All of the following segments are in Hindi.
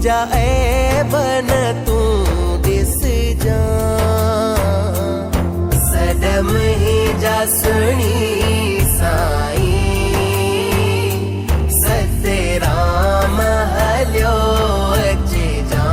जाए बन तू दिस जा सदम ही जा सुनी साई सत्य राम हल्यो अचे जा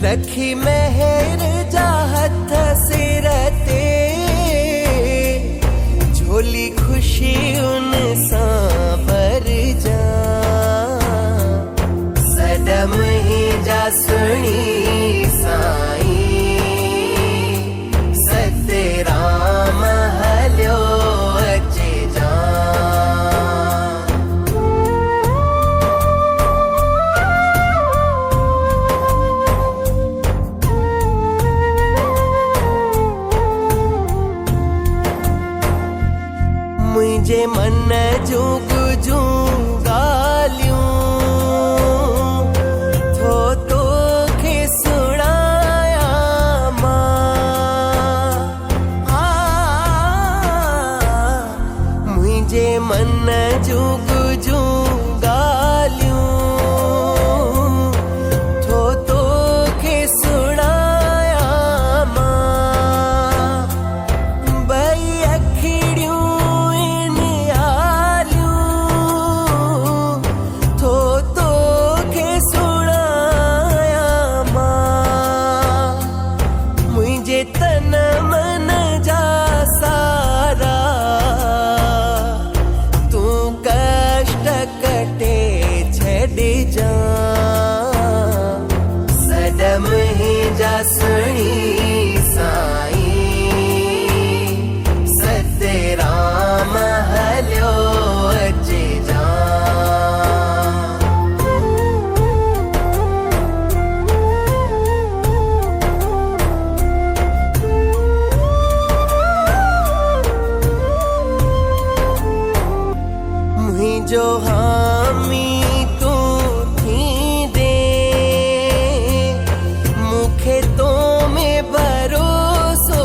रखी मेहर जा हथ सिर ते झोली खुशी उन सां भर जा सदम ही जा सुनी साई सत्य राम हल्यो अचे जा मुझे मन जुग जूं गालियूं थो तोखे सुणाया मां मुझे मन जुग जूं गालियूं थो तोखे सुणाया मां बई अखिड़ियूं तन मन जा सारा तू कष्ट कटे छड़ जा सदम ही जा सुनी साई सत्य राम हल्यो अचे जा जो हामी तू थी दे मुखे तो में भरोसो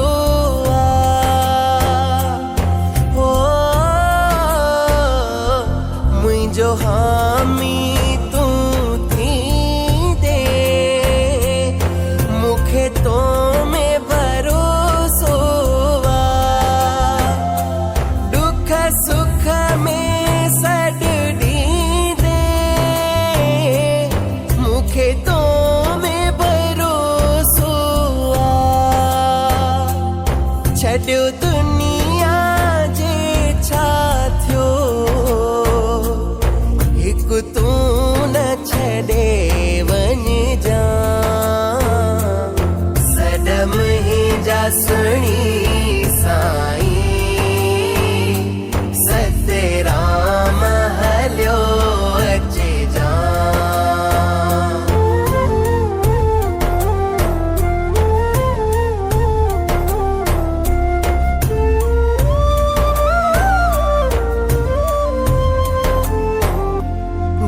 हो मुझो हामी तू थी दे मुखे तो में भरोसो दुख सुख में तो में भरोसो छड्यो दुनिया जे छा थियो हिक तू न छॾे वञ जा सदम ही जा सुनी साई सत्य राम हल्यो अचे जा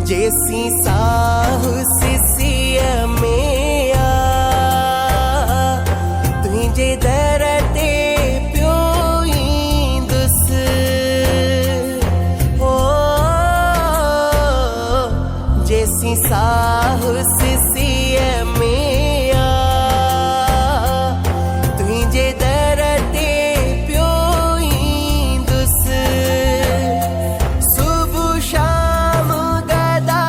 जैसी साहु सिसिय में तुझे दर ते पियो ईंदुस हो जैसी साहु सिसिय में तुझे दर ते पियो ईंदुस सुबह शाम गदा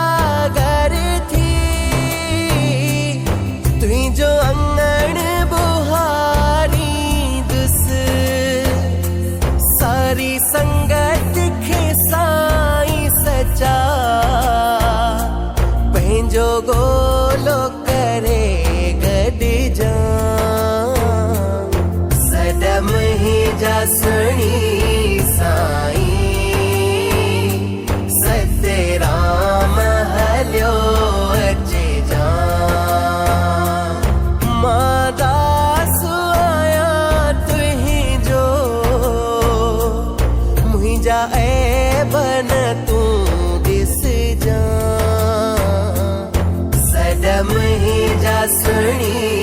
सदम ही जसणी साईं सतराम हलियो अचे जा मादास आया तुहिंजो मुंहिंजा ऐबन तूं ॾिस जा सदम ही जसणी